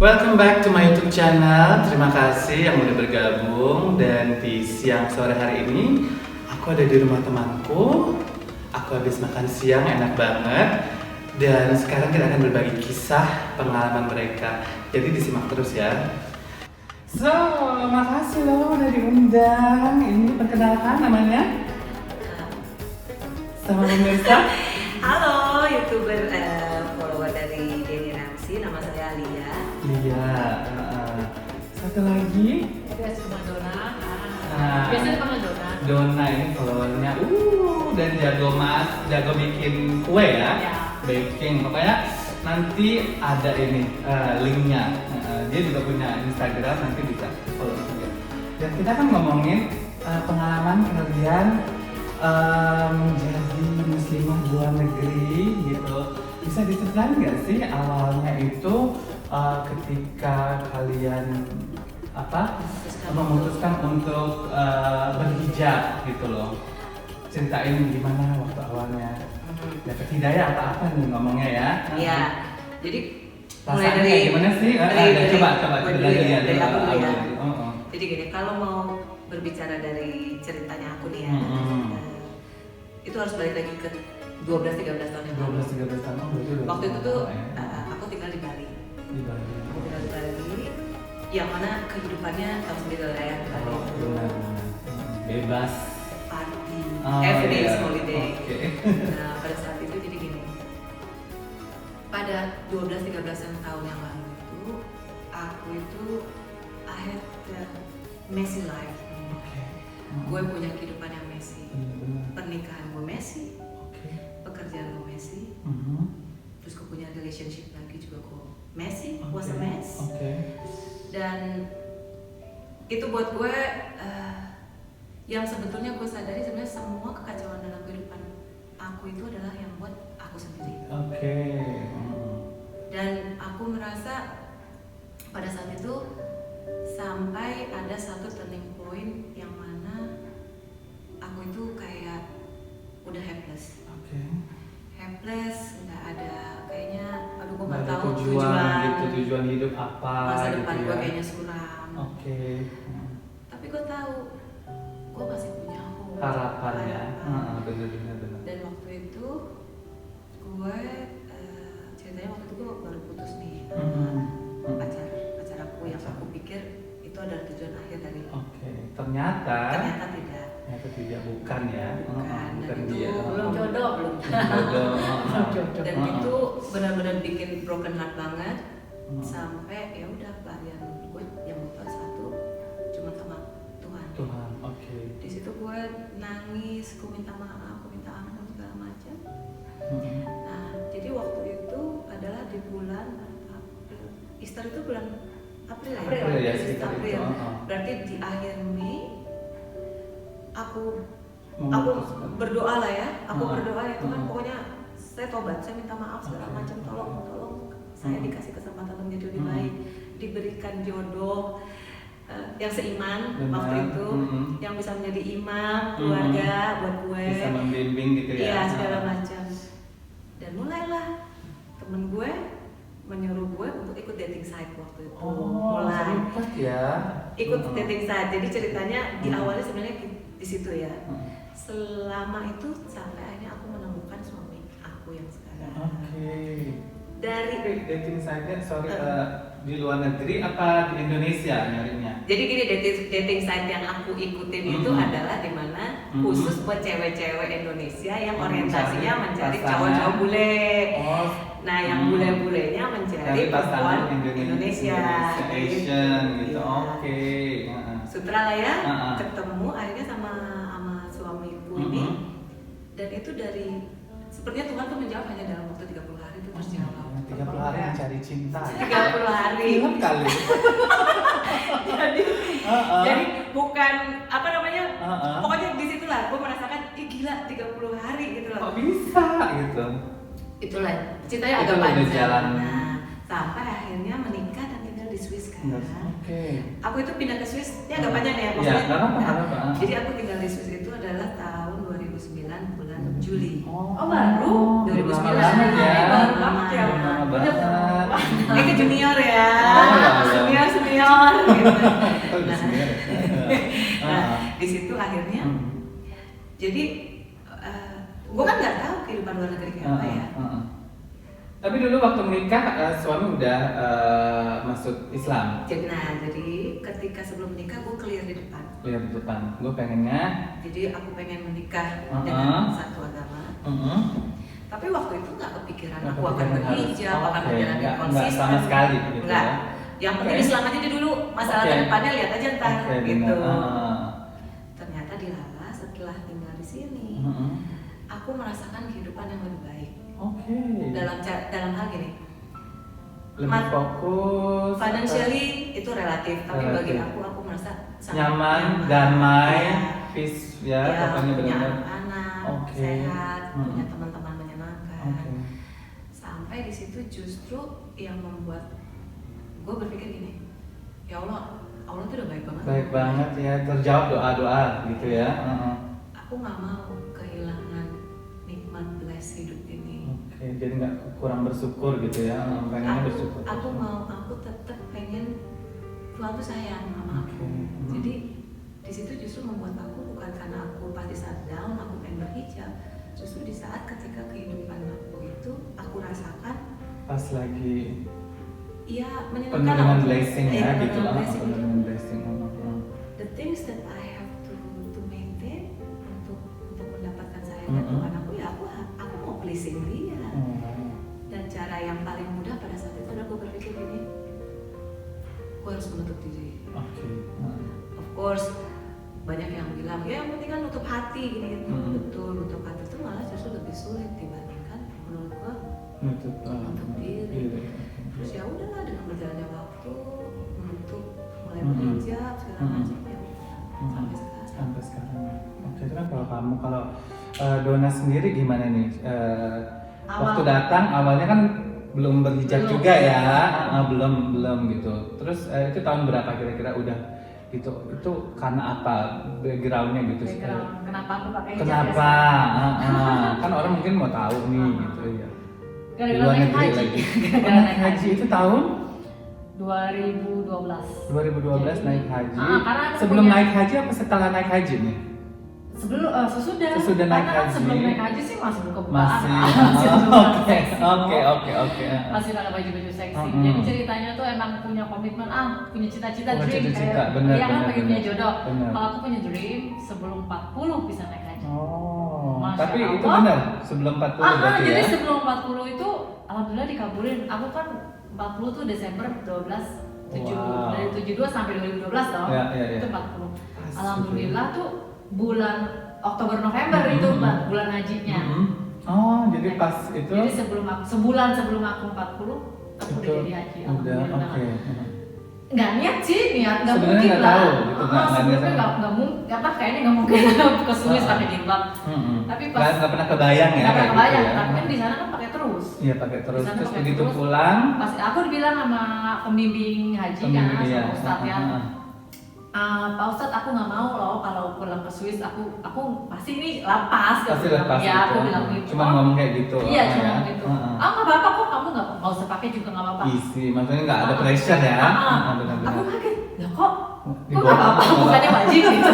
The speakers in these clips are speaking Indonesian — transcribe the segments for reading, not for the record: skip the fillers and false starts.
Welcome back to my YouTube channel. Terima kasih yang udah bergabung. Dan di siang sore hari ini aku ada di rumah temanku. Aku habis makan siang, enak banget. Dan sekarang kita akan berbagi kisah pengalaman mereka. Jadi disimak terus ya. So, makasih loh udah diundang. Ini perkenalkan namanya sama pemirsa. Halo, YouTuber follower dari Denny Ramsey, nama saya Alia. Iya. Satu lagi. Biasa sama Dona. Nah, Biasanya sama Dona. Dona ini followernya, dan jago bikin kue ya, Ya. baking. Pokoknya nanti ada ini linknya. Dia juga punya Instagram, nanti bisa follow juga. Dan kita kan ngomongin pengalaman kalian menjadi muslimah di luar negeri gitu. Bisa diceritain nggak sih awalnya itu ketika kalian memutuskan untuk berhijab gitu loh. Ceritain gimana waktu awalnya dapat hidayah apa nih ngomongnya ya. Iya. Jadi mulai Rasanya dari kayak gimana sih? Coba gue kita dulu ya, lihat dari dulu. aku dulu ya. Oh. Jadi gini, kalau mau berbicara dari ceritanya aku nih ya, itu harus balik lagi ke 12-13 tahun yang lalu. 12-13 tahun berarti udah Waktu itu tuh lama ya. aku tinggal di Bali. Di Bali. Aku tinggal di Bali, yang mana kehidupannya tahu sendiri lah ya. Bali Oh, itu benar. Bebas. party, Oh, every day is iya. holiday. Oke. Nah, pada saat itu jadi gini. Pada 12-13 tahun yang lalu itu, aku itu I had a messy life. Oke. Gue punya kehidupan yang messy. Benar. Pernikahan gue messy, Oke. pekerjaan gue messy, terus gue punya relationship lagi juga gue messy, was a mess. Oke. Dan itu buat gue yang sebetulnya gue sadari sebenarnya semua kekacauan dalam kehidupan aku itu adalah yang buat aku sendiri. Oke. Dan aku merasa pada saat itu sampai ada satu turning point yang mana aku itu kayak udah helpless, nggak ada kayaknya, aduh gue nggak tahu tujuan hidup apa masa gitu depan ya. gue kayaknya suram. Oke. Tapi gue tahu gue masih punya hope, Harapan ya. harapan. Benar. Dan waktu itu gue ceritanya waktu itu gue baru putus nih sama pacar aku yang aku pikir itu adalah tujuan akhir dari Oke. Ternyata tidak, bukan ya. Bukan. Dan itu dia. Belum jodoh. Jodoh. dan itu benar-benar bikin broken heart banget. Sampai ya udah klien gue yang butuh satu cuma sama Tuhan. Oke. Di situ gue nangis, gue minta maaf, gue minta ampun segala macam. Nah, jadi waktu itu adalah di bulan April. Easter itu bulan April ya? April ya, sekitar April. itu. Berarti di akhir Mei aku Memutuskan. berdoa lah ya. Aku berdoa ya Tuhan, Hmm. pokoknya saya tobat, saya minta maaf segala Oke. macam, tolong saya dikasih kesempatan untuk jadi lebih baik, diberikan jodoh yang seiman Benar. waktu itu, yang bisa menjadi imam keluarga buat gue, Bisa membimbing gitu ya. iya segala macam. Dan mulailah temen gue menyuruh gue untuk ikut dating site waktu itu. Mulai sempat ya. ikut dating site. Jadi ceritanya diawali sebenarnya di situ ya. Selama itu sampai akhirnya aku menemukan suami aku yang sekarang. Oke. Dari Dating site-nya di luar negeri apa di Indonesia nyarinya? jadi gini, dating site yang aku ikutin itu adalah dimana khusus buat cewek-cewek Indonesia yang orientasinya mencari pasangan. cowok-cowok bule. Oh, Nah, yang bule-bulenya mencari perempuan Indonesia, Asian gitu. Iya. Oke. Sutra lah ya, Uh-uh. ketemu akhirnya sama suamiku ini. Dan itu dari sepertinya Tuhan tuh menjawab hanya dalam waktu 30 hari itu terjawab. 30 hari mencari cinta. 30 hari. Film kali. Jadi bukan apa namanya, Uh-uh. pokoknya di situlah gue merasakan, ih gila 30 hari gitu loh. Kok bisa gitu? Itulah ceritanya Itu agak udah panjang. jalan. Nah, sampai akhirnya menikah dan tinggal di Swiss kan. Oke. Aku itu pindah ke Swiss, ini agak panjang ya Iya, maksudnya. nggak apa-apa. Jadi aku tinggal di Swiss itu adalah tahun 2009 bulan Juli. Oh, baru? 2009. Lama banget ya. Baru banget ya. lama. Lama banget. Ini ke junior ya. gitu. Oh, di sini ada. Nah, di situ akhirnya jadi gue kan nggak tahu kehidupan luar negeri kayak apa ya. Tapi dulu waktu menikah suami udah masuk Islam. Jadi ketika sebelum menikah gue clear di depan. Lihat di depan, gue pengennya. Jadi aku pengen menikah dengan satu agama. Tapi waktu itu nggak kepikiran Nggak aku akan kepikiran berhijab, harus. akan Oke, menjalani nggak konsisten. sama sekali gitu Nggak. ya. Yang penting Oke. Islam aja dulu, masalah Oke. ke depannya lihat aja ntar Oke, gitu. benar. Ternyata dilala setelah tinggal di sini, aku merasakan kehidupan yang lebih baik. Oke. Dalam hal gini, Lebih fokus. financially itu relatif, tapi bagi Relatif. aku merasa sangat Nyaman, damai, Ya. peace ya, Ya, pokoknya punya benar. anak, Oke. sehat, punya teman-teman menyenangkan. Oke. Sampai di situ justru yang membuat gue berpikir gini, ya Allah, Allah tuh udah baik banget. Baik banget ya, terjawab doa-doa gitu ya. Aku nggak mau kehilangan nikmat bless hidup ini. Oke, jadi nggak kurang bersyukur gitu ya, pengennya bersyukur. Aku tetap pengen Tuhan tuh sayang sama aku. Oke. Jadi di situ justru membuat aku bukan karena aku pasti saat down aku pengen berhijab, justru di saat ketika kehidupan aku itu aku rasakan Pas lagi iya penuh menyenangkan dengan aku. blessing ya Penuh gitu dengan lah, blessing. penuh dengan blessing. The things that I have to maintain untuk mendapatkan sayang dan Tuhan aku ya aku mau pleasing dia. Dan cara yang paling mudah pada saat itu adalah gue berpikir gini, gue harus menutup diri. Oke. Of course banyak yang bilang ya yang penting kan nutup hati gini gitu. Betul, nutup hati itu malah justru lebih sulit dibandingkan menurut gue Nutup diri. Terus ya udahlah dengan berjalannya waktu menutup mulai berhijab segala macam ya udah, sampai sekarang. Sampai sekarang. Oke, itu kan kalau Dona sendiri gimana nih? Waktu datang awalnya kan belum berhijab Belum. juga ya, belum gitu. Terus itu tahun berapa kira-kira udah gitu? Itu karena apa backgroundnya gitu? Background, kenapa aku pakai hijab Kenapa? ya? Kan orang mungkin mau tahu nih gitu ya. Di Gara-gara luar naik negeri haji. lagi. Gara-gara naik haji. Itu tahun 2012. 2012 naik haji. Karena aku Sebelum punya- naik haji apa setelah naik haji nih? Sesudah. Sesudah naik Karena kan haji. sebelum naik haji sih masih buka bukaan. Masih. Oke. Masih pakai baju-baju seksi. Mm-mm. Jadi ceritanya tuh emang punya komitmen, punya cita-cita, Oh, dream cita-cita, kayak benar, dia kan benar, pengen punya benar. jodoh. Benar. Kalau aku punya dream sebelum 40 bisa naik haji. Oh, Masya tapi itu Allah. benar sebelum 40 berarti Jadi ya? sebelum 40 itu alhamdulillah dikabulin. Aku kan 40 tuh Desember 12 Wow. dari 72 sampai 2012 dong. Ya. Itu 40. Pas, Alhamdulillah tuh bulan Oktober November itu Mbak, bulan hajinya. Oh, jadi pas itu Jadi sebulan sebelum aku 40 aku udah jadi haji. udah Alhamdulillah. oke. Nggak niat sih, nggak Sebenarnya mungkin nggak lah. tahu gitu, nggak Sebelumnya niat. nggak mungkin, kayaknya nggak mungkin ke Swiss pakai jilbab. Tapi pas nggak pernah kebayang ya nggak pernah kayak kebayang, gitu ya. tapi kan di sana kan pakai terus. Iya pakai terus, Di sana terus pakai begitu terus. pulang. Pas aku dibilang sama pembimbing haji kan, Pembimbing, sama iya. Ustadz ya. Heeh. Pak Ustadz aku nggak mau loh kalau pulang ke Swiss aku pasti ini lepas. Pasti lepas ya gitu. aku bilang gitu. Cuma ngomong kayak gitu. Iya orangnya cuma ya. gitu. Heeh. Nggak apa-apa kok kamu nggak usah pakai juga nggak apa-apa. Easy, maksudnya nggak ada pressure ya. Benar-benar. Aku kaget, ya kok Di nggak bawah. apa-apa, bukannya wajib gitu.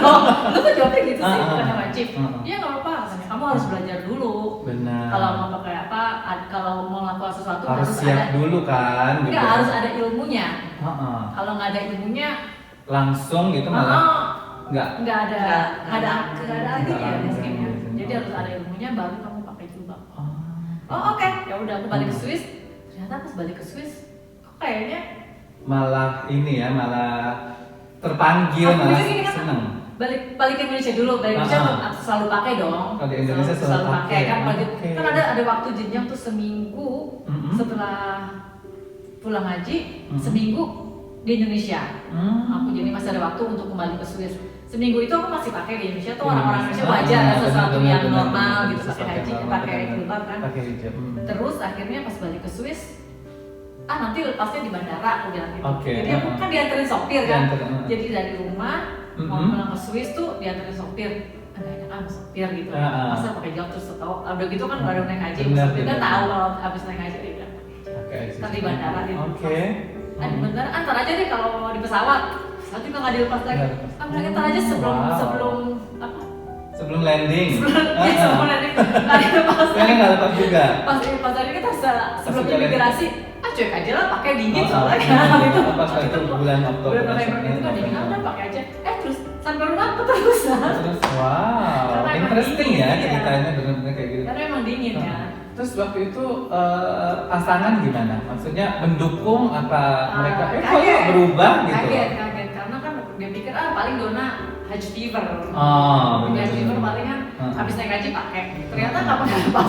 Lu kok jawabnya gitu sih, Ah, bukannya wajib. ah. Iya nggak apa-apa, katanya kamu harus belajar dulu. Benar. Kalau mau pakai apa, kalau mau melakukan sesuatu harus siap ada, dulu kan. enggak gitu. harus ada ilmunya. Heeh. Kalau nggak ada ilmunya, Langsung gitu malah nggak. nggak ada artinya Nggak ada rezekinya. artinya. Jadi harus ada ilmunya baru kamu pakai jilbab. Oh. Oh oke, ya udah aku balik ke Swiss. Ternyata pas balik ke Swiss, kok kayaknya Malah ini ya, malah terpanggil, aku malah pikir gini kan, seneng. balik ke Indonesia dulu. Balik ke Indonesia aku selalu pakai dong. Kalau di Indonesia selalu pakai. kan. Oke. Kan ada waktu jenjang tuh seminggu Mm-mm. setelah pulang haji, Mm-mm. seminggu di Indonesia. Aku Hmm. jadi masih ada waktu untuk kembali ke Swiss. Seminggu itu aku masih pakai di Indonesia tuh Di orang-orang Indonesia. Indonesia wajar Ah, ada sesuatu benar, yang benar, normal benar. gitu pakai Sesuatu haji, yang pakai normal, jilbab kan. Pakai hijab. Terus akhirnya pas balik ke Swiss, nanti lepasnya di bandara aku bilang gitu. Oke, Jadi aku kan dianterin sopir kan. Dianterin, Jadi dari rumah mau Mhm. pulang ke Swiss tuh dianterin sopir. Enggak enak sama sopir gitu. Ah. Masa pakai jilbab terus tahu udah gitu kan baru naik haji, Benar, sopir kan benar. tahu kalau habis naik haji dia bilang pakai hijab. Pakai hijab. Ntar di bandara dia Oke. di bandara antar aja deh kalau di pesawat. Saya juga nggak dilepas lagi. Nggak lepas. Kan mereka aja sebelum Wow. sebelum apa? Sebelum landing. Sebelum landing nggak dilepas. Saya nggak lepas juga. Pas tadi kita sebelum Pas imigrasi, cuek aja lah pakai dingin Oh, soalnya oh, kan oh, gitu. pas itu bulan Oktober, Bulan November itu kan dingin, udah pakai aja. Terus sampai rumah aku terus. Terus wow, Karena emang interesting dingin, ya iya. ceritanya benar-benar kayak gitu. Karena emang dingin kan. Terus waktu itu pasangan gimana? Maksudnya mendukung apa mereka? Kok ya berubah gitu? Kaget karena kan dia pikir paling Dona haji fever. Oh, Haji benar. fever paling kan habis naik haji pakai. Ternyata nggak pernah Iya. pas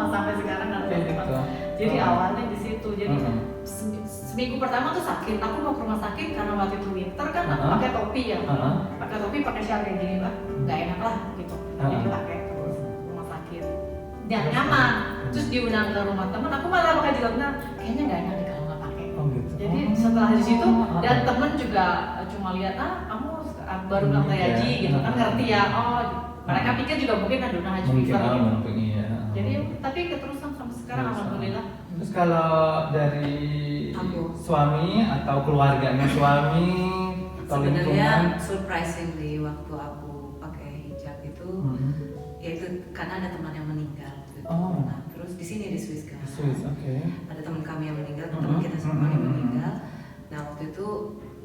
sampai sekarang nggak Kayak pas. gitu. Jadi Oh. awalnya di situ. Jadi Mm-mm. seminggu pertama tuh sakit. Aku mau ke rumah sakit karena waktu itu winter kan aku Uh-huh. pakai topi ya. Uh-huh. Pakai topi pakai shawl kayak gini lah. Nggak enak lah gitu. Jadi Uh-huh. pakai terus ke rumah sakit. Dan nyaman. Terus diundang ke rumah temen, aku malah pakai jilbabnya. Kayaknya nggak enak deh kalau nggak pakai. Oh gitu. Jadi Oh. setelah di situ Uh-huh. dan temen juga cuma lihat kamu baru bilang Iya. haji gitu kan ngerti ya. Oh mereka pikir juga mungkin ada haji Mungkin fever gitu. mungkin iya. Jadi tapi keterusan sampai sekarang Terus, alhamdulillah. Terus kalau dari Aku. suami atau keluarganya suami atau lingkungan? Sebenarnya surprisingly waktu aku pakai hijab itu, Hmm. ya itu karena ada teman yang meninggal. Gitu. Oh. Nah, terus di sini di Swiss kan, Swiss, oke. ada teman kami yang meninggal, Mhm. teman kita semua yang Mhm. meninggal. Nah waktu itu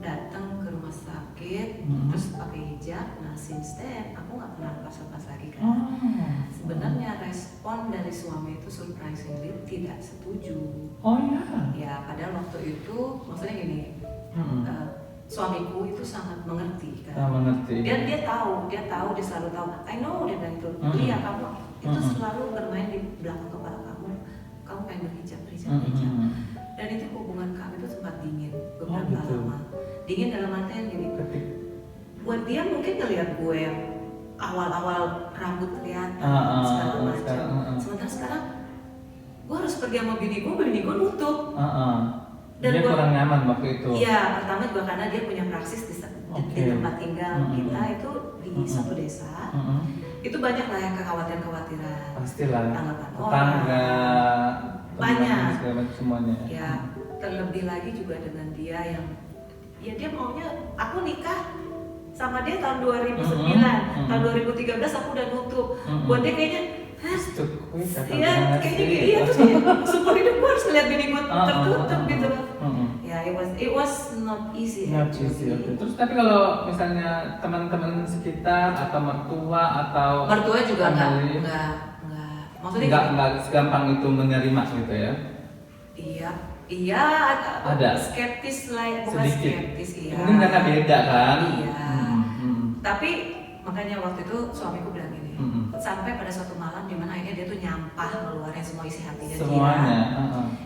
datang ke rumah sakit, Mhm. terus pakai hijab. Nah since then aku nggak pernah lepas-lepas lagi kan. Oh. Sebenarnya respon dari suami itu surprisingly tidak setuju. Oh ya. Ya padahal waktu itu maksudnya gini, Hmm. suamiku itu sangat mengerti kan. Nah, mengerti. Dia tahu, dia selalu tahu. I know dia bilang itu. Mm-mm. Iya kamu itu Mm-mm. selalu bermain di belakang kepala kamu. Kamu pengen berhijab. Hmm. Dan itu hubungan kami itu sempat dingin Oh, beberapa gitu. lama. Dingin dalam artian gini. Ketik. Buat dia mungkin ngelihat gue yang awal-awal rambut kelihatan segala macam. sekarang, Sementara sekarang gue harus pergi sama bini gue nutup. Dan Dia gua- kurang nyaman waktu itu. Iya, pertama juga karena dia punya praksis di Oke. tempat tinggal kita itu di satu desa. Hmm. Itu banyak lah yang kekhawatiran-kekhawatiran. Pastilah. Tanggapan Tetangga, Banyak. teman segala macam semuanya. Ya, terlebih lagi juga dengan dia yang ya dia maunya aku nikah sama dia tahun 2009, tahun 2013 aku udah nutup. Buat dia kayaknya, hah? Cukup atau Iya, gimana kayaknya sih? iya terus dia seumur hidup gue harus ngeliat bini gue tertutup gitu loh. Mm-mm. Ya, it was not easy. Not actually. easy, oke. Terus tapi kalau misalnya teman-teman sekitar atau mertua atau Mertua juga family, enggak. Maksudnya nggak segampang itu menerima gitu ya? iya Ada. skeptis lah, bukan Sedikit. skeptis iya. Mungkin karena beda kan? Iya. Mm-mm. Tapi makanya waktu itu suamiku bilang gini, Mm-mm. sampai pada suatu malam di mana akhirnya dia tuh nyampah ngeluarin semua isi hatinya Semuanya.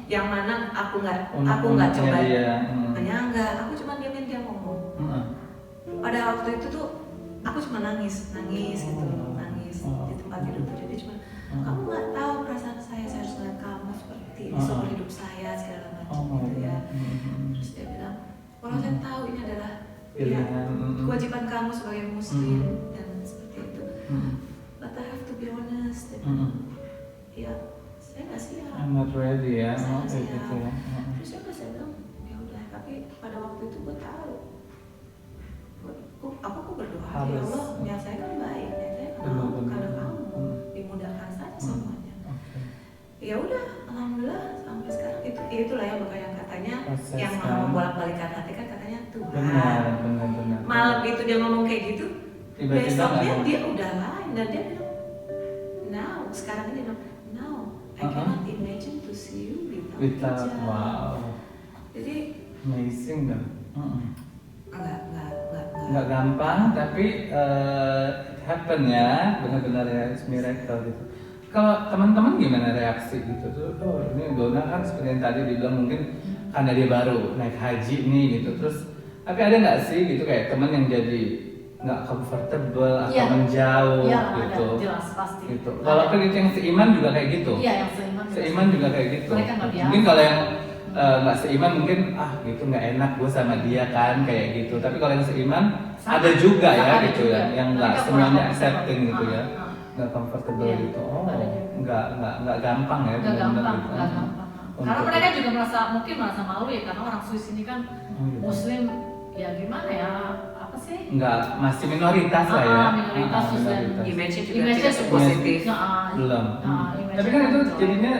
dia. Yang mana aku nggak Unek-uneknya coba dia. menyanggah, aku cuma diamin dia ngomong. Mm-mm. Pada waktu itu tuh aku cuma nangis gitu, nangis Oh. di tempat tidur tuh dia cuma, kamu nggak tahu perasaan saya harus melihat kamu seperti ini seumur hidup saya segala macam gitu ya. Terus dia bilang, kalau saya tahu ini adalah ya, Pilihan. kewajiban kamu sebagai muslim dan seperti itu. But I have to be honest. Ya, saya nggak siap. I'm not ready ya. Saya Oh, nggak kayak siap. gitu ya. Terus saya bilang, ya udah. Tapi pada waktu itu gue tahu, aku berdoa ya Harus. Allah, niat saya kan baik, niat saya kan mau karena kamu dimudahkan saja semuanya. Oke. Ya udah, alhamdulillah sampai sekarang itulah ya makanya katanya Proses, yang kan? membolak-balikan hati kan katanya Tuhan. Benar. Malam itu dia ngomong kayak gitu, Tiba-tiba besoknya nggak dia udah lain dan dia bilang, now sekarang ini bilang, now I cannot imagine to see you without Without, hijab." wow, Jadi amazing dong. enggak Gampang, tapi it happen ya, benar-benar ya, it's miracle gitu. Kalau teman-teman gimana reaksi gitu tuh? Oh, ini Dona kan seperti yang tadi dibilang mungkin karena dia baru naik haji nih gitu, terus tapi ada nggak sih gitu kayak teman yang jadi nggak comfortable atau Iya. menjauh Iya, gitu? ada, jelas pasti. Gitu. Walaupun itu yang seiman juga kayak gitu. Iya, yang seiman. Seiman juga kayak gitu. Mereka nggak biasa. Mungkin kalau yang nggak seiman mungkin gitu nggak enak gue sama dia kan kayak gitu. Tapi kalau yang seiman Sama. ada juga ya Ada gitu juga. ya, yang nggak Mereka semuanya kurang accepting gitu comfortable. ya, nggak comfortable Iya, gitu. Oh, ada juga. nggak gampang ya. Nggak benar-benar gampang, gitu. nggak gampang. Karena Untuk- mereka juga mungkin merasa malu ya karena orang Swiss ini kan Oh, gitu. Muslim ya gimana ya, apa sih? Enggak, masih minoritas lah ya. Minoritas terus dan minoritas. Image-nya juga Image-nya tidak positif. Belum. image-nya Tapi kan itu belum. jadinya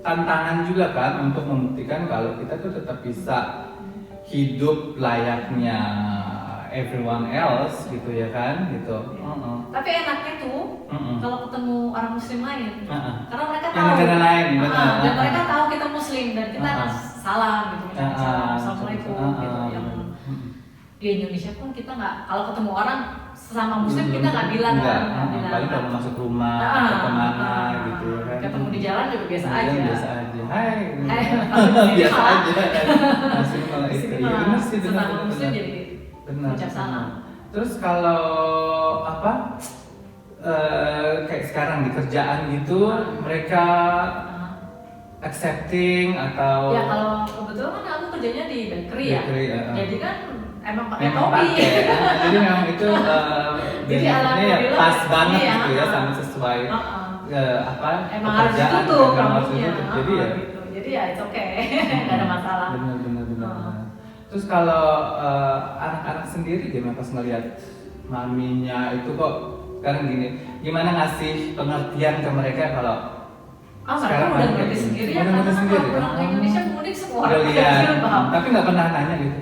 tantangan juga kan untuk membuktikan kalau kita tuh tetap bisa hidup layaknya everyone else gitu ya kan gitu. Tapi enaknya tuh kalau ketemu orang muslim lain, karena mereka Yang tahu negara lain, benar. dan mereka tahu kita muslim dan kita salam gitu, misalnya salam assalamualaikum gitu. Yang di Indonesia pun kita nggak, kalau ketemu orang sesama muslim kita nggak bilang kan, paling kalau masuk rumah atau kemana gitu ya kan. ketemu di jalan juga biasa Jalan aja. biasa aja, hai gitu. Hai, Biasa malah- aja. Masih malah Di itu. sini Iya, malah benar sih, benar, sesama benar, muslim benar. jadi Benar. ucap salam. Terus kalau apa kayak sekarang di kerjaan gitu mereka accepting atau Ya kalau kebetulan kan aku kerjanya di bakery ya, Bakery, jadi kan emang pakai memang topi. pakai jadi memang itu Jadi benefitnya ya alhamdulillah, pas banget iya, gitu ya sama sesuai apa Emang harus pekerjaan, ditutup emang harus rambutnya. ditutup. Jadi ya Gitu. Jadi ya it's okay, nggak ada masalah. benar. Terus kalau anak-anak sendiri gimana pas ngelihat maminya itu kok sekarang gini, gimana ngasih pengertian ke mereka kalau Mereka udah ngerti sendiri ya, udah ngerti karena sendiri. kalau pulang ke Indonesia mudik semua Udah orang lihat, kecil paham. tapi nggak pernah nanya gitu.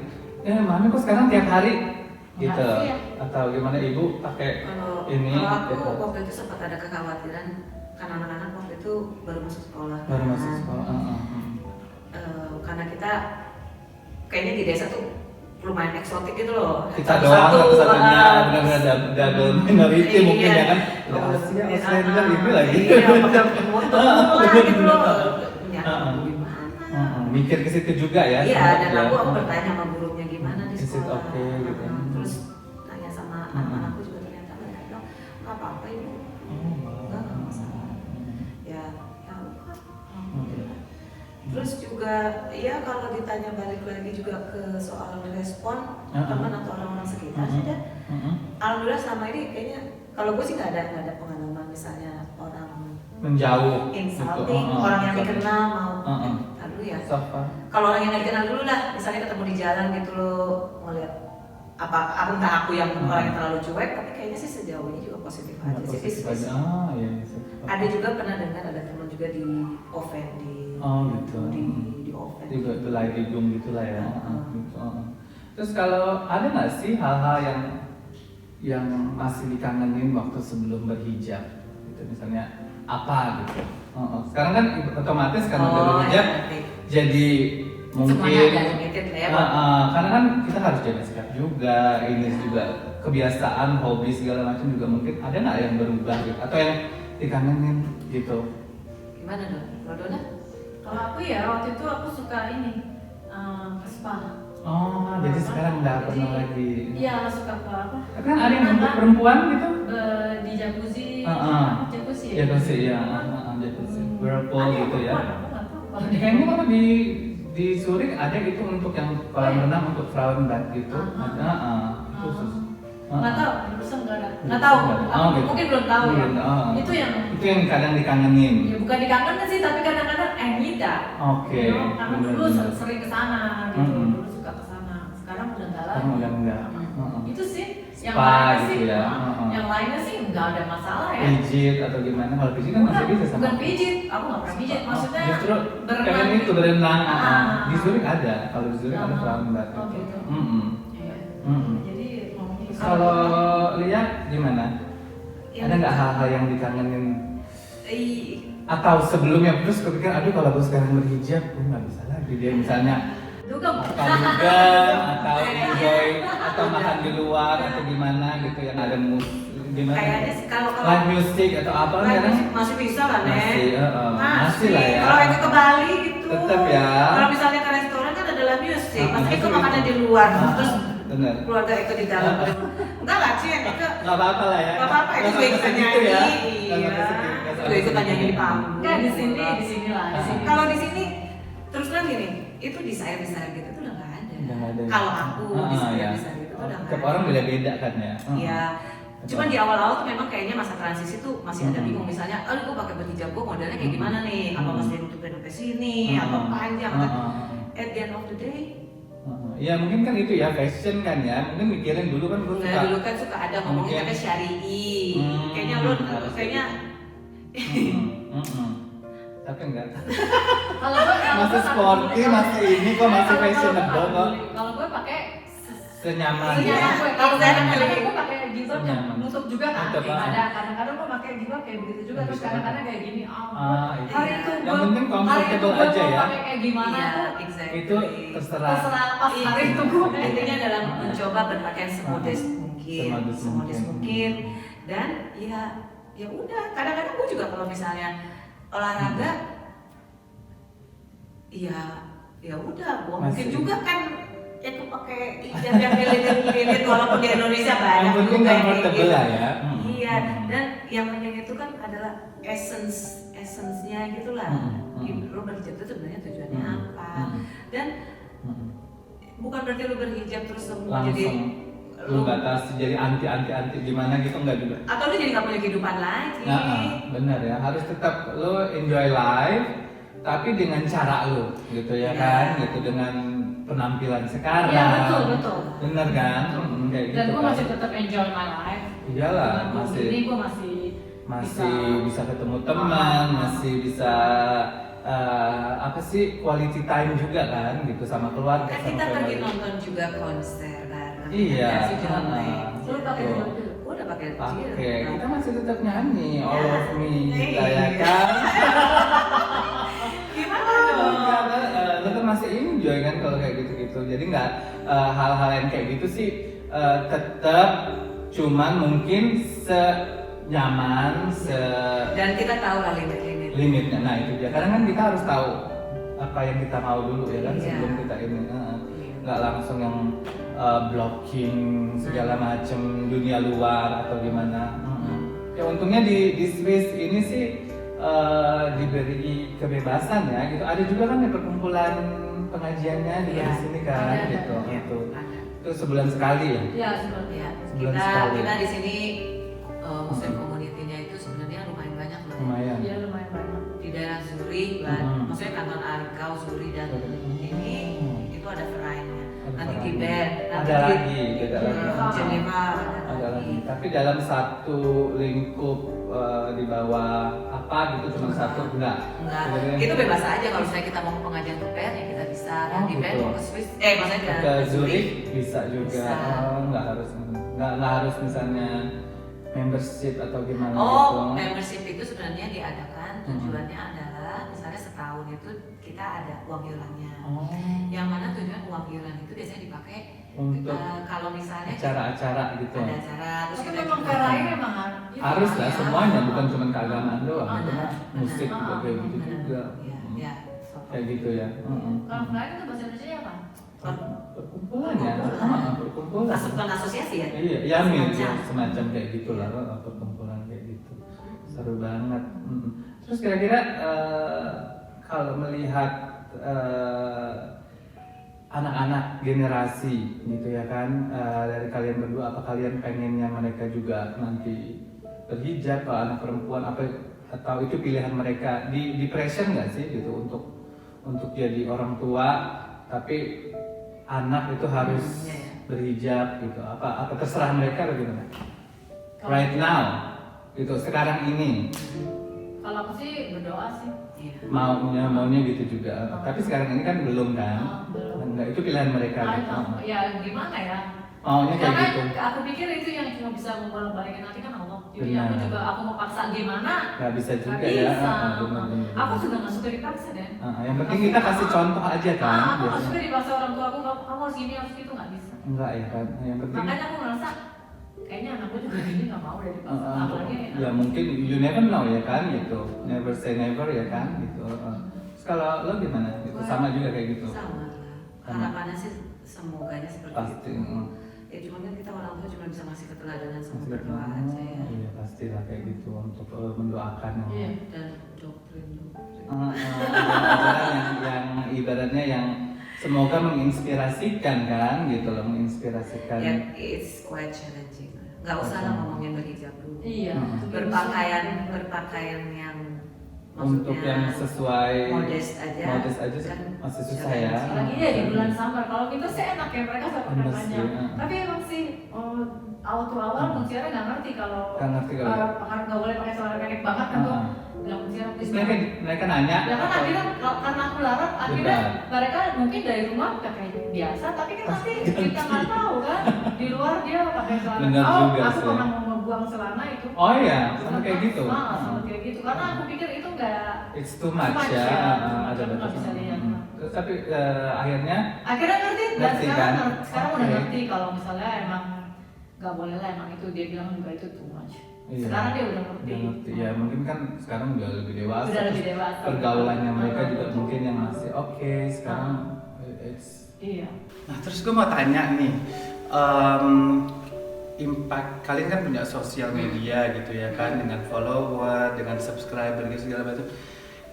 Mami kok sekarang tiap hari gitu, Nggak sih ya. atau gimana ibu pakai ini? Kalau aku gitu. waktu itu sempat ada kekhawatiran karena anak-anak waktu itu baru masuk sekolah. Baru masuk sekolah. Karena kita kayaknya di desa tuh lumayan eksotik gitu loh. Kita doang satu-satunya benar-benar double minority iya. mungkin ya kan. Oh, Asia, iya, Australia itu lagi. Iya, pakai motor lah gitu loh. Ya, gimana? Mikir ke situ juga ya. Iya, sempat dan ya. aku bertanya sama gurunya gimana di Is it sekolah. okay gitu? Terus tanya sama anak-anakku juga ternyata mereka bilang nggak apa-apa ibu, nggak masalah. Ya udah. Alhamdulillah. Terus juga ya kalau ditanya balik lagi juga ke soal respon teman atau orang-orang sekitar sih dan alhamdulillah selama ini kayaknya kalau gue sih nggak ada pengalaman misalnya orang Menjauh. insulting, gitu. orang yang dikenal mau aduh ya. Sofa. Kalau orang yang nggak dikenal dulu lah, misalnya ketemu di jalan gitu loh, ngeliat entah aku yang orang yang terlalu cuek, tapi kayaknya sih sejauh ini juga positif aja sih. Positif aja. Iya. Ada juga pernah dengar ada teman juga di offend gitu. di offend. Juga belai hidung gitulah ya. Gitu. Terus kalau ada nggak sih hal-hal yang masih dikangenin waktu sebelum berhijab? Gitu misalnya apa gitu? Sekarang kan otomatis karena udah berhijab jadi mungkin semuanya agak limited lah ya. karena kan kita harus jaga sikap juga, ini juga kebiasaan, hobi segala macam juga mungkin ada nggak yang berubah gitu atau yang dikangenin gitu? Gimana dong, Rodona? Kalau aku ya waktu itu aku suka ini ke spa. Jadi sekarang nggak pernah lagi. Iya, suka ke apa? Kan ada yang untuk perempuan gitu? Di jacuzzi. Jacuzzi. Jacuzzi ya, jacuzzi, whirlpool gitu ya. Aku nggak tahu. Kalau di Kayaknya kalau di Zurich ada gitu untuk yang kolam renang untuk Frauenbad gitu. Ada khusus. nggak tahu, barusan nggak ada. Nggak tahu. Aku gitu. mungkin belum tahu ya. Itu Itu yang kadang dikangenin. ya bukan dikangenin sih, tapi kadang-kadang Nida. Oke. Karena dulu sering ke sana gitu. Dulu suka ke sana. Sekarang udah nggak lagi. Sekarang udah enggak. Itu sih yang Spa lainnya gitu sih. ya. Yang lainnya sih nggak ada masalah ya. Pijit atau gimana? Kalau pijit kan masih bisa sama. Bukan pijit, aku nggak pernah pijit. Maksudnya Justru berenang kalian itu gitu. berenang. Di Zurich ada. Kalau di Zurich ada Frauenbad. Oh gitu. Iya. Jadi ngomongin Kalau Lia gimana? Yang Ada nggak hal-hal yang dikangenin? I- Atau sebelumnya terus kepikiran, aduh kalau gue sekarang berhijab, gue nggak bisa lagi dia misalnya Dugem. makan atau enjoy atau makan di luar atau gimana gitu yang ada gimana? Kayaknya sih kalau Live music atau apa kan? masih bisa lah Nek. Masih lah ya. Kalau itu ke Bali gitu. Tetap ya. Kalau misalnya ke restoran kan ada live music. Masa Masih itu bisa. makannya di luar terus Bener. keluarga itu di dalam. Enggak lah sih, itu Nggak apa-apa lah ya. Nggak apa-apa, itu Nggak juga ikutan sampai nyanyi. segitu ya. Iya. Nggak sampai segitu, nggak sampai Juga ikutan segitu. nyanyi di panggung. Enggak di sini lah, di sini. Kalau di sini terus terang gini, itu desire gitu tuh udah nggak ada. Udah nggak ada. Kalau aku desire ya. gitu tuh udah nggak Tiap ada. orang beda-beda kan ya. Iya. Cuman di awal-awal tuh memang kayaknya masa transisi tuh masih ada bingung, misalnya, aduh gue pakai berhijab gue modelnya kayak gimana nih? Apa masih nutupin sampai sini? Apa panjang? At the end of the day, Ya mungkin kan itu ya fashion kan ya. Mungkin mikirin dulu kan gue suka. Nah, dulu kan suka ada ngomongnya katanya syari'i. Kayaknya lo kayaknya Tapi enggak. Kalau gue Masih sporty, masih ini kok masih fashionable kok. Kalau gue pakai Senyaman senyaman ya. gue. Kalau Exactly. kadang-kadang gue pakai jilbab yang Senyaman. nutup juga kan. Nutup, Ada kadang-kadang gue pakai jilbab kayak begitu juga. Terus kadang-kadang kayak gini. Itu. Hari itu Yang penting hari itu comfortable gue aja mau ya. pakai kayak gimana Iya, tuh exactly. Itu terserah. pas hari itu gue. Intinya dalam mencoba berpakaian semodest mungkin, Semodest mungkin. Dan ya udah. Kadang-kadang gue juga kalau misalnya olahraga, ya udah. Gua mungkin Masih. juga kan itu pakai hijab yang lilit-lilit walaupun di Indonesia banyak Yang penting juga yang kayak comfortable gitu. lah ya. Iya, dan yang penting itu kan adalah essence-nya gitulah. Lo berhijab itu sebenarnya tujuannya apa? Dan bukan berarti lo berhijab terus semua jadi Langsung lu batasi jadi anti gimana gitu enggak juga. atau lo jadi nggak punya kehidupan lagi. Benar ya, harus tetap lo enjoy life tapi dengan cara lo gitu ya kan, gitu dengan penampilan sekarang. Iya betul. Bener kan? Kayak Dan gitu gue kan. masih tetap enjoy my life. Iyalah, Dengan masih ini gue masih bisa ketemu teman, masih bisa apa sih quality time juga kan gitu sama keluarga. Kan sama kita pergi family. nonton juga konser bareng. Iya. Si John Mayer. Lu pakai Betul. jilbab juga? Gue udah pakai Oke, kita masih tetap nyanyi All of Me kita Iya. ya kan. Gimana dong? Lo kan masih enjoy kan kalau kayak gitu-gitu. Jadi nggak hal-hal yang kayak gitu sih tetap cuman mungkin senyaman, Dan kita tahu lah limit-limit. limitnya. Nah itu dia. Kadang kan kita harus tahu apa yang kita mau dulu ya kan Iya. sebelum kita ini. Nggak langsung yang blocking segala macam dunia luar atau gimana. Ya untungnya di Swiss ini sih diberi kebebasan ya gitu. Ada juga kan ya perkumpulan pengajiannya juga Iya. di sini kan Ada. gitu. Iya, Itu. ada. Itu sebulan sekali ya. Iya sebenarnya. Ya, Sebulan sekali. kita di sini Muslim community-nya itu sebenarnya lumayan banyak loh. Lumayan. Iya lumayan banyak. Di daerah Zurich, maksudnya kanton Aargau, Zurich dan ini itu ada Verein-nya. Ada Nanti di Verein. Bern, nanti Ada di lagi, beda lagi. Geneva Ada lagi. Tapi dalam satu lingkup di bawah apa gitu cuma satu enggak. Enggak, Sebenarnya itu bebas aja kalau misalnya kita mau ke pengajian ke Bern ya kita bisa. Dan di Bern gitu. mau ke Swiss, maksudnya ke Zurich bisa juga. Bisa. Nggak harus misalnya membership atau gimana Oh, gitu. membership itu sebenarnya diadakan tujuannya adalah misalnya setahun itu kita ada uang iurannya. Oh, Yang mana tujuan uang iuran itu biasanya dipakai untuk kalau misalnya acara-acara gitu. ada acara terus Tapi kita memang juga- Verein memang Harus lah Iya. semuanya bukan cuma keagamaan doang, Benar, cuma benar. musik juga kayak gitu Benar. juga. Iya. Kayak gitu ya. Kalau Verein itu bahasa Indonesia apa? Perkumpulan ya, perkumpulan. Bukan asosiasi ya? Iya, ya mir, Semacam. semacam kayak gitulah, perkumpulan kayak gitu. Seru banget. Terus kira-kira kalau melihat anak-anak generasi gitu ya kan, dari kalian berdua, apa kalian pengennya mereka juga nanti berhijab, kalau anak perempuan apa atau itu pilihan mereka di pressure nggak sih gitu untuk jadi orang tua tapi anak itu harus Iya. berhijab gitu, apa terserah mereka atau gimana? Right now gitu sekarang ini Kalau aku sih berdoa sih. Iya. maunya gitu juga, tapi sekarang ini kan belum kan? Belum. Enggak, itu pilihan mereka gitu. Ya gimana ya? Maunya kayak Karena gitu. aku pikir itu yang cuma bisa membolak-balikin nanti kan Allah. Jadi Benar. aku juga aku mau paksa gimana? Nggak bisa juga Nggak ya. bisa. Benar. Aku sudah nggak suka dipaksa deh. Yang penting kita kasih contoh aja kan. Aku nggak biasanya. suka dipaksa orang tua aku. Kamu harus gini harus gitu nggak bisa. Enggak ya kan. Yang penting Makanya aku merasa kayaknya anakku juga gini nggak mau deh dipaksa. Apalagi ya mungkin you never know ya kan gitu. Never say never ya kan gitu. Terus kalau lo gimana? Gitu. Sama juga kayak gitu. Sama lah. Harapannya sih semoganya seperti Pasti. itu. Ya cuman kan kita orang tua cuma bisa ngasih keteladanan sama berdoa aja ya. Iya pastilah kayak gitu untuk mendoakan. Iya. Dan doktrin. Ajaran yang ibaratnya yang semoga menginspirasikan kan gitu loh, menginspirasikan. Ya, it's quite challenging. Gak usah lah ngomongin berhijab dulu. Iya. Hmm. Berpakaian yang Untuk yang sesuai modest aja kan masih susah ya. Lagi ya di bulan summer, kalau gitu sih enak ya mereka sampai Bener banyak. sih, Tapi emang sih awal Mutiara nggak ngerti kalau nggak boleh pakai celana pendek banget kan tuh. Bilang Mutiara please. Mereka nanya. Ya kan akhirnya karena aku larang, akhirnya mereka mungkin dari rumah pakai biasa, tapi kan pasti kita nggak tahu kan di luar dia pakai celana. Bener juga Aku sih. pernah mau ngebuang celana itu. Oh iya, sama kayak gitu. Sama kayak gitu, karena aku pikir itu nggak. It's too much ya. Ada nggak bisa lihat. Terus tapi akhirnya ngerti dan ngerti, sekarang kan? sekarang udah Oke. ngerti kalau misalnya emang nggak boleh lah, emang itu dia bilang juga itu too much. Iya. Sekarang dia udah ngerti. Ya mungkin kan sekarang udah lebih dewasa. Udah lebih dewasa. Pergaulannya mereka juga mungkin yang masih oke. Sekarang Iya. Nah terus gue mau tanya nih, impact kalian kan punya sosial media gitu ya kan, dengan follower, dengan subscriber gitu segala macam.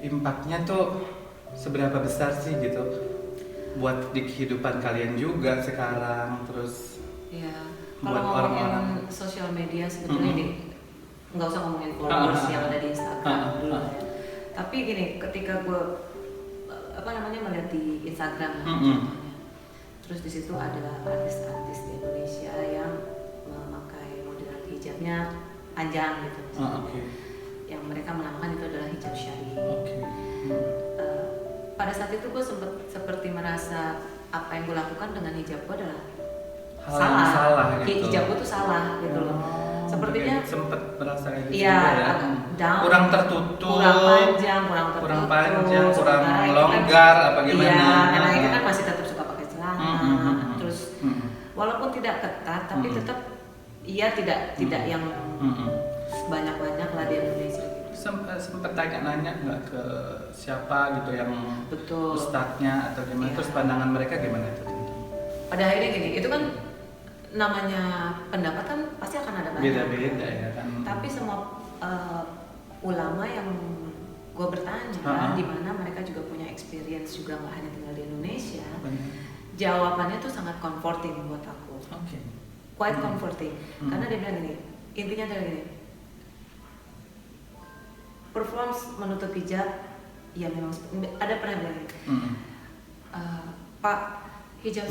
Impactnya tuh seberapa besar sih gitu buat di kehidupan kalian juga sekarang, terus Ya, buat kalau orang-orang. ngomongin sosial media sebetulnya nggak usah ngomongin followers yang ada di Instagram dulu ya. Tapi gini, ketika gue melihat di Instagram contohnya, terus di situ ada artis-artis di Indonesia yang memakai model hijabnya panjang gitu, yang mereka menamakan itu adalah hijab syari. Pada saat itu gue sempat seperti merasa apa yang gue lakukan dengan hijab gue adalah salah gitu. Hijab gue tuh salah gitu loh. Sepertinya sempet merasa kayak gitu iya, juga ya. down, kurang tertutup, kurang panjang, kurang longgar apa gimana? Iya, karena itu kan masih tetap suka pakai celana. Terus walaupun tidak ketat, tapi tetap tidak yang banyak lah di Indonesia. Sempet nanya nggak ke siapa gitu yang Betul. ustadznya atau gimana? Iya. Terus pandangan mereka gimana itu? Pada akhirnya gini, itu kan namanya pendapat kan pasti akan ada banyak. Beda-beda ya kan. Tapi semua ulama yang gue bertanya, di mana mereka juga punya experience juga nggak hanya tinggal di Indonesia. Jawabannya tuh sangat comforting buat aku. Quite comforting. Karena dia bilang gini, intinya adalah gini. Performance menutup hijab, ya memang ada pernah bilang gini. Pak, hijab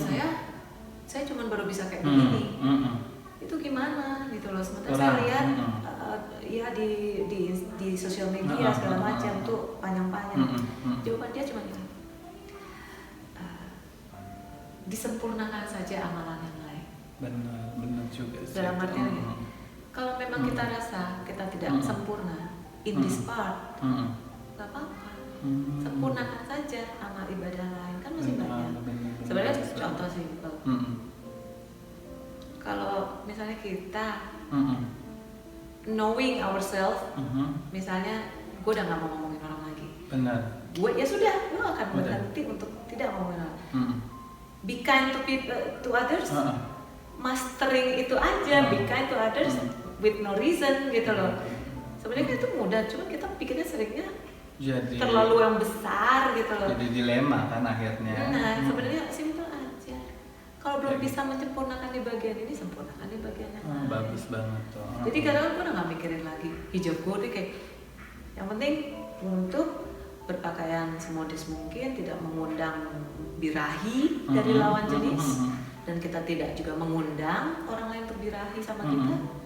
saya cuma baru bisa kayak begini. Itu gimana gitu loh. Sementara saya lihat ya di sosial media segala macam tuh panjang-panjang. Jawaban dia cuma gini, disempurnakan saja amalan yang lain. Benar juga sih. Dalam artian gini, kalau memang kita rasa kita tidak sempurna in this part, nggak apa-apa. Sempurnakan saja amal ibadah lain, kan masih banyak. Sebenarnya contoh simpel. Kalau misalnya kita knowing ourselves, misalnya gue udah nggak mau ngomongin orang lagi. Benar. Gue ya sudah, gue akan berhenti untuk tidak ngomongin orang. Be kind to others, mastering itu aja. Be kind to others with no reason gitu loh. Sebenarnya itu mudah, cuma kita pikirnya seringnya jadi terlalu yang besar gitu loh. Jadi dilema kan akhirnya. Nah, sebenarnya simpel aja. Kalau belum bisa menyempurnakan di bagian ini, sempurnakan di bagian yang lain. Bagus banget tuh. Jadi kadang-kadang gue udah gak mikirin lagi hijab gue deh, kayak yang penting untuk berpakaian semodis mungkin, tidak mengundang birahi dari lawan jenis, dan kita tidak juga mengundang orang lain untuk birahi sama kita.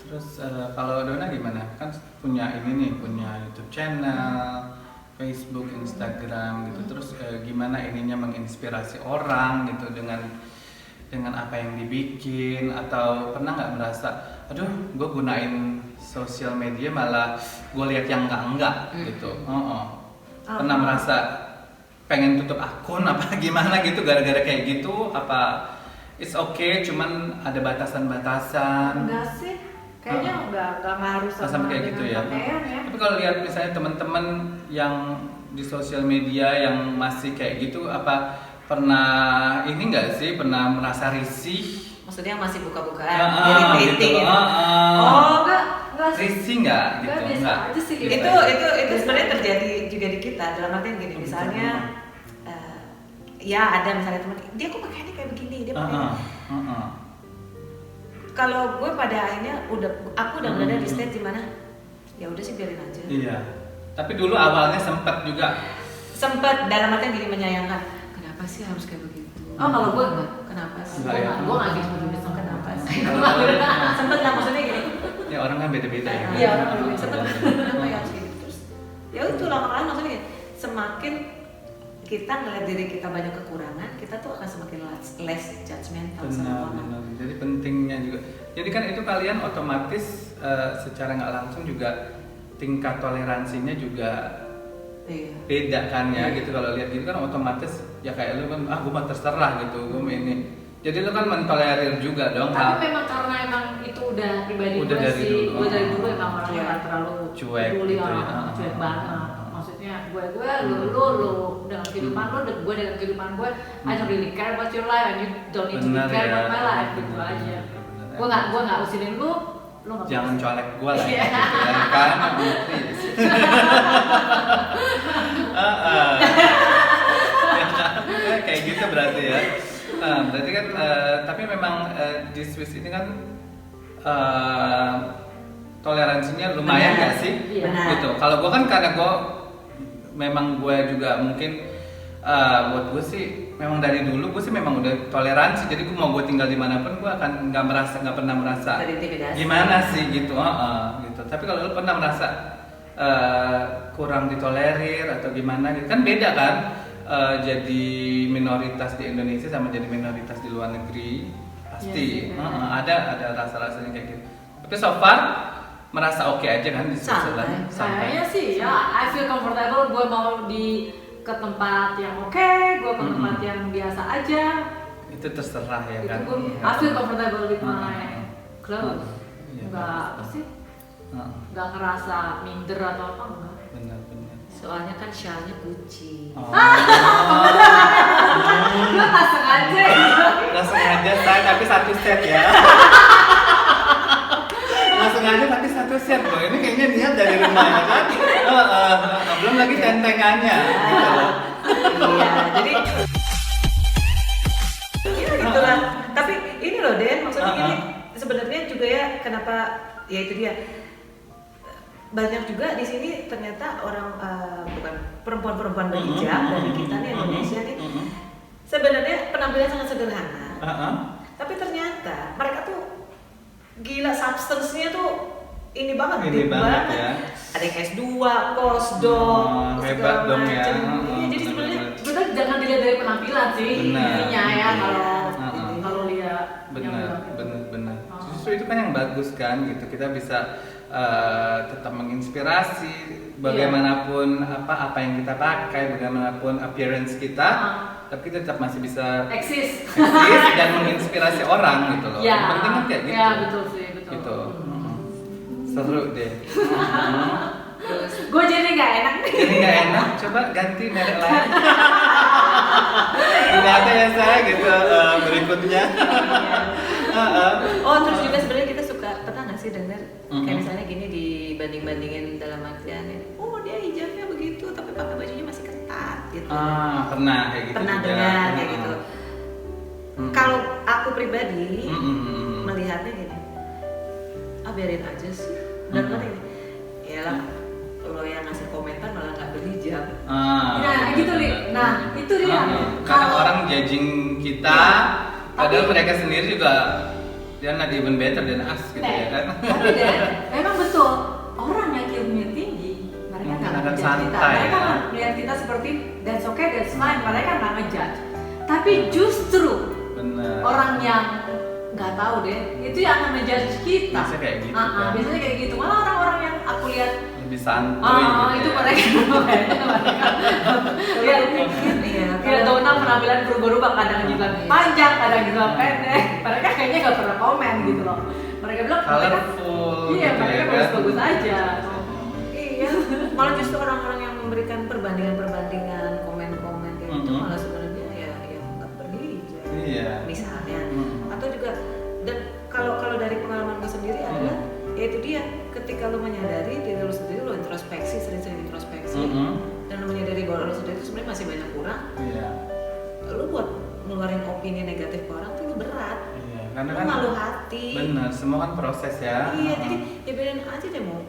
Terus kalau Dona gimana? Kan punya ini nih, punya YouTube channel, Facebook, Instagram gitu. Terus gimana ininya menginspirasi orang gitu dengan apa yang dibikin, atau pernah nggak merasa, aduh, gue gunain sosial media malah gue lihat yang enggak gitu. Pernah merasa pengen tutup akun apa gimana gitu gara-gara kayak gitu? Apa it's okay, cuman ada batasan-batasan? Enggak sih. Kayaknya nggak harus sampai kayak gitu ya. Pakaian ya. Tapi kalau lihat misalnya teman-teman yang di sosial media yang masih kayak gitu, apa pernah ini nggak sih, pernah merasa risih? Maksudnya masih buka-bukaan, irritating gitu. Oh, enggak sih. Risih nggak gitu? Biasa aja sih. Itu sebenarnya terjadi juga di kita. Dalam artian gini, misalnya ya ada misalnya teman, dia kok pakaiannya kayak begini, dia pakai kalau gue pada akhirnya aku udah berada di stage dimana ya udah sih biarin aja. Iya. Tapi dulu awalnya sempat juga. Sempet dalam artian gini menyayangkan. Kenapa sih harus kayak begitu? Oh kalau gue enggak. Kenapa sih? Enggak ya? Gue nggak gitu peduli sama Kenapa sih? Kalau- Sempet lah maksudnya gini. Ya orang kan beda-beda ya. Iya, orang beda. beda-beda. Sempet kenapa ya harus kayak gitu terus? Ya itu lama-lama maksudnya gini, semakin kita ngeliat diri kita banyak kekurangan, kita tuh akan semakin less judgmental sama orang. Benar. Jadi pentingnya juga. Jadi kan itu kalian otomatis secara nggak langsung juga tingkat toleransinya juga Iya. beda kan ya Iya. gitu. Kalau lihat gitu kan otomatis ya kayak lu kan gue mah terserah gitu gue ini. Jadi lu kan mentolerir juga dong. Tapi memang karena emang itu udah pribadi Udah gue dari sih, dulu. gue dari dulu emang orangnya Iya. nggak terlalu Cuek peduli gitu ya. cuek banget. Maksudnya gue lu dengan kehidupan lu, gue dengan kehidupan gue. I don't really care about your life and you don't need to Benar care ya. about my life gitu Benar, aja. benar. Gue nggak usilin lu nggak Jangan bisa. colek gue lah ya, Iya. gitu ya kan. Please. Ya, kayak gitu berarti ya. Berarti kan tapi memang di Swiss ini kan toleransinya lumayan Benar. nggak sih? Iya. Benar. Gitu. Kalau gue kan karena memang gue juga mungkin buat gue sih memang dari dulu gue sih memang udah toleransi. Jadi gue mau gue tinggal dimanapun gue akan nggak pernah merasa Terintimidasi. gimana sih gitu. Gitu. Tapi kalau lu pernah merasa kurang ditolerir atau gimana gitu kan beda kan. Jadi minoritas di Indonesia sama jadi minoritas di luar negeri pasti Iya sih, ada rasa-rasanya kayak gitu. Tapi so far merasa oke aja kan di Switzerland. Kayaknya sih ya, I feel comfortable. Gue mau ke tempat yang oke, gue ke tempat yang biasa aja. Itu terserah ya Itu kan. gue, I feel comfortable with my clothes. Iya. Enggak apa sih? Enggak ngerasa minder atau apa enggak. Benar. Soalnya kan syalnya Gucci. Oh. Gue nggak sengaja. Langsung aja saya tapi satu set ya. Langsung aja tapi satu set loh. Ini kayaknya niat dari rumah ya kan. Belum lagi tentengannya. Gitu loh. Iya, jadi ya gitulah. Tapi ini loh Den, maksudnya gini, sebenarnya juga ya kenapa ya itu dia. Banyak juga di sini ternyata orang bukan perempuan-perempuan berhijab dari kita nih Indonesia nih. Sebenarnya penampilan sangat sederhana. Tapi ternyata mereka tuh gila substance-nya tuh ini banget, Ini deep banget ya. Ada yang S2, postdoc, hebat segala dong ya. macem. Iya, jadi sebenarnya Sebenarnya jangan dilihat dari penampilan sih, Benar. intinya ya Iya. kalau lihat yang benar. Justru itu kan yang bagus kan gitu. Kita bisa tetap menginspirasi bagaimanapun apa yang kita pakai, bagaimanapun appearance kita, tapi kita tetap masih bisa eksis. dan menginspirasi orang gitu loh. Ya, Yang penting kan kayak gitu. ya betul sih, betul. Gitu. Seru deh. terus Gue jadi nggak enak nih. Jadi nggak enak, coba ganti merek lain. Tidak ada ya saya gitu berikutnya. oh terus juga sebenarnya kita suka pernah nggak sih dengar Mhm. kayak misalnya gini dibanding-bandingin dalam artian oh dia hijabnya begitu tapi pakai bajunya masih ketat gitu. Pernah kayak gitu. Pernah juga. dengar kayak gitu. Kalau aku pribadi Mm-mm. melihatnya gini, biarin aja sih. Dan kan ini, yalah lo yang ngasih komentar malah nggak berhijab. Nah, gitu Li. Nah, itu dia. Karena orang judging kita, padahal Tapi- mereka sendiri juga dia not even better than us gitu ya kan. Tapi Dan, memang betul orang yang ilmunya tinggi, mereka Mungkin nggak akan ngejudge kita. santai, Mereka ya. melihat kita seperti that's okay, that's fine. Mereka nggak ngejudge. Tapi justru Benar. orang yang nggak tahu deh, itu yang akan ngejudge kita. Biasanya kayak gitu kan. Biasanya kayak gitu. Malah orang-orang yang aku lihat, Lebih santuy gitu itu ya. mereka lihat dia Dona penampilan berubah-ubah, kadang jilbab panjang, kadang jilbab pendek. Mereka kayaknya nggak pernah komen gitu loh. Mereka bilang mereka Colorful iya, gitu mereka ya kan. bagus-bagus aja. Iya, malah justru orang-orang yang memberikan perbandingan-perbandingan, komen-komen kayak gitu Mhm. malah sebenarnya ya yang nggak berhijab. Iya. Misalnya, Mhm. atau juga dan kalau dari pengalaman gue sendiri adalah ya itu dia ketika lo menyadari diri lo sendiri, lo introspeksi, sering-sering introspeksi dan lo menyadari bahwa lo sendiri itu sebenarnya masih banyak kurang, Iya. lo buat ngeluarin opini negatif ke orang tuh lo berat. Iya, karena Lo kan malu hati. benar, semua kan proses ya. Iya, jadi ya biarin aja deh mau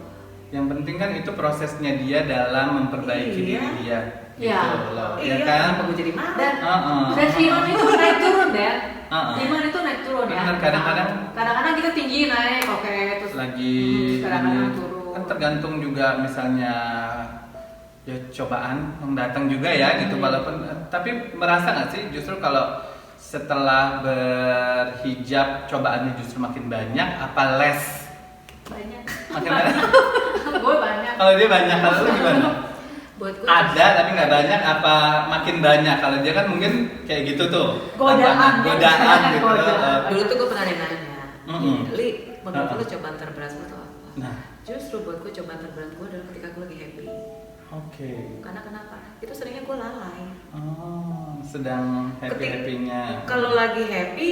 Yang penting kan itu prosesnya dia dalam memperbaiki Iya. diri dia. Iya. Gitu loh, ya Iya, kan? kenapa gue jadi marah? Dan iman itu naik turun deh. Heeh. Iman itu naik turun ya. Benar, kadang-kadang kadang-kadang kita tinggi naik, oke, terus lagi kadang-kadang ini, turun. kan tergantung juga misalnya ya cobaan yang datang juga ya gitu, walaupun tapi merasa nggak sih justru kalau setelah berhijab cobaannya justru makin banyak apa less? Banyak. Makin banyak. Gue banyak. Kalau dia banyak, kalau lu gimana? Buat gue Ada tapi nggak banyak apa makin banyak? Kalau dia kan mungkin kayak gitu tuh. Godaan. Godaan gitu. Godaan. dulu tuh gue pernah nanya, Mm-mm. Li, menurut lu cobaan terberat lu tuh apa? Nah, Justru buat gue cobaan terberat gue adalah ketika gue lagi happy. oke. Karena kenapa? Itu seringnya gue lalai. Oh, sedang happy-happynya. Kalau lagi happy,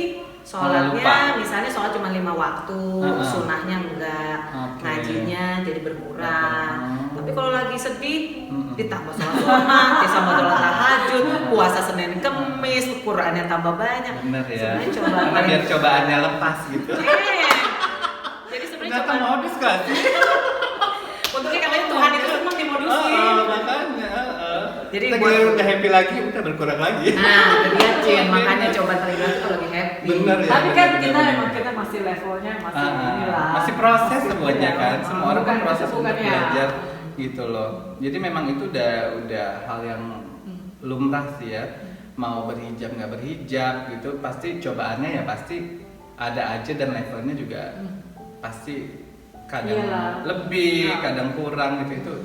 Malah lupa. sholatnya misalnya sholat cuma 5 waktu, Uh-uh. sunnahnya enggak, Oke. ngajinya jadi berkurang. Uh-uh. Tapi kalau lagi sedih, Mm-mm. ditambah sholat sunat, ditambah sholat tahajud, puasa Senin Kemis, Qurannya tambah banyak. Bener ya. Sebenarnya cobaan Karena paling biar cobaannya lepas gitu. Jadi sebenarnya Ternyata cobaan. modus kan? Untungnya katanya Tuhan itu senang dimodusin. Makanya. Jadi Kita buat- kalau udah happy lagi, udah berkurang lagi. Nah, itu dia Cin, makanya cobaan terberat itu kalau lagi happy. Bener ya. Tapi kan bener, kita bener. emang kita masih levelnya masih inilah. Masih proses Masih semuanya beda. kan. Semua orang kan Bukan- proses untuk bukan ya. belajar gitu loh. Jadi memang itu udah hal yang lumrah sih ya. Mau berhijab nggak berhijab gitu, pasti cobaannya ya pasti ada aja dan levelnya juga pasti kadang Iyalah. lebih, Ya. kadang kurang gitu. Itu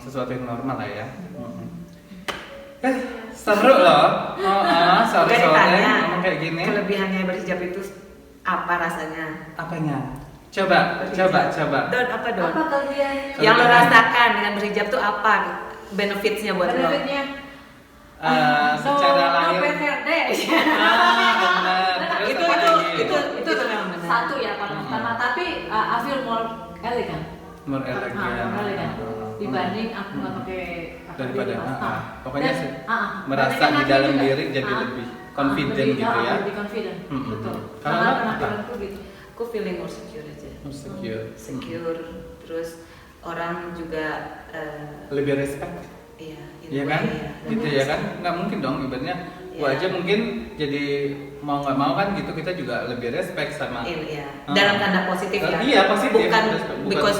sesuatu yang normal lah ya. Seru loh. Sore-sore ditanya, ngomong kayak gini. Kelebihannya berhijab itu apa rasanya? Apanya? Coba. Don, apa Don? Apa kalian? Yang lo rasakan dengan berhijab tuh apa benefitsnya buat lo? Benefitnya? Secara no lahir. PTRD. Benar. Terus Itu apa lagi? itu memang benar. Satu ya paling pertama, tapi I feel more elegant. More elegan. More elegant. Dibanding aku nggak pakai Daripada, pokoknya Dan, sih, dan merasa kan di aku dalam juga, diri jadi lebih confident lebih, gitu ya. Lebih confident, betul. Kalau Karena lo apa? penampilanku gitu. Aku feeling more secure aja. Secure. Secure, terus orang juga Lebih respect. iya, in Iya a kan? way, ya. Gitu ya kan? Nggak mungkin dong ibaratnya. Gua Iya. aja mungkin jadi mau nggak mau kan gitu, kita juga lebih respect sama. Iya. Dalam tanda positif ya. Iya, positif. Bukan Bukan-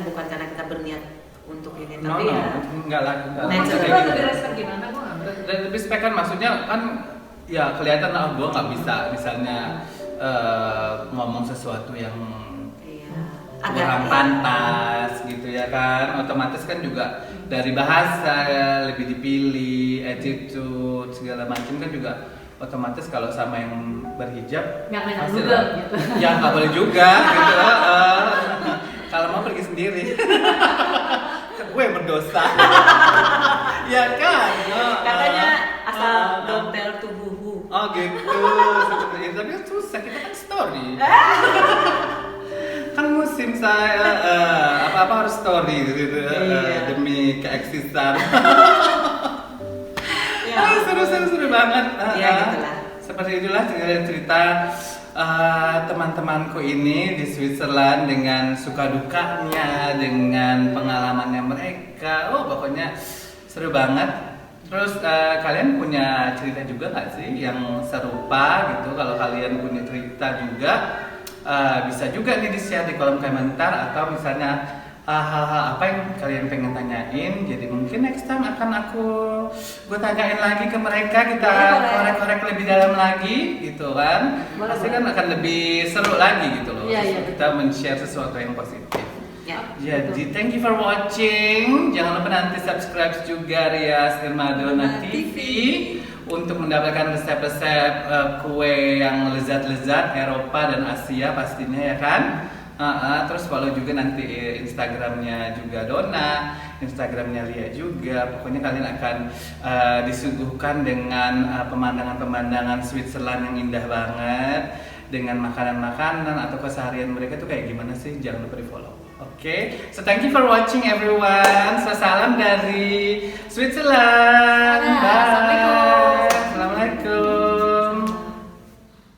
bukan karena kita berniat untuk ini, No, tapi ya enggak lah. Natural. Maksud Kayak lo gitu. lebih respect gimana? Gue nggak ngerti. Dan respect kan maksudnya kan ya kelihatan lah gue nggak bisa misalnya ngomong sesuatu yang iya. kurang pantas gitu ya kan, otomatis kan juga dari bahasa ya, lebih dipilih, attitude segala macam kan juga otomatis kalau sama yang berhijab Nggak enak pasti juga lah. gitu. Ya nggak boleh juga gitu. Kalau mau pergi sendiri. Gue yang berdosa. Ya kan. Katanya asal don't tell to who. Oh gitu, seperti itu. Tapi kan susah, kita kan story. Kan musim saya apa-apa harus story gitu, Iya. demi keeksisan. Ya. Seru banget. Iya, gitulah. Seperti itulah cerita teman-temanku ini di Switzerland dengan suka dukanya, dengan pengalamannya mereka. Oh pokoknya seru banget. Terus kalian punya cerita juga nggak sih yang serupa gitu? Kalau kalian punya cerita juga bisa juga nih di-share di kolom komentar, atau misalnya hal-hal apa yang kalian pengen tanyain. Jadi mungkin next time akan gue tanyain lagi ke mereka, kita Boleh. korek-korek lebih dalam lagi gitu kan. Boleh, Pasti boleh. kan akan lebih seru lagi gitu loh. Iya, iya. Kita men-share sesuatu yang positif. Ya. Jadi thank you for watching. Jangan lupa nanti subscribe juga Rias Irmadona TV untuk mendapatkan resep-resep kue yang lezat-lezat Eropa dan Asia pastinya ya kan. Terus follow juga nanti Instagramnya juga Dona, Instagramnya Lia juga. Pokoknya kalian akan disuguhkan dengan pemandangan-pemandangan Switzerland yang indah banget, dengan makanan-makanan atau keseharian mereka tuh kayak gimana sih. Jangan lupa di follow. Oke, so thank you for watching everyone. So salam dari Switzerland. Bye. Assalamualaikum.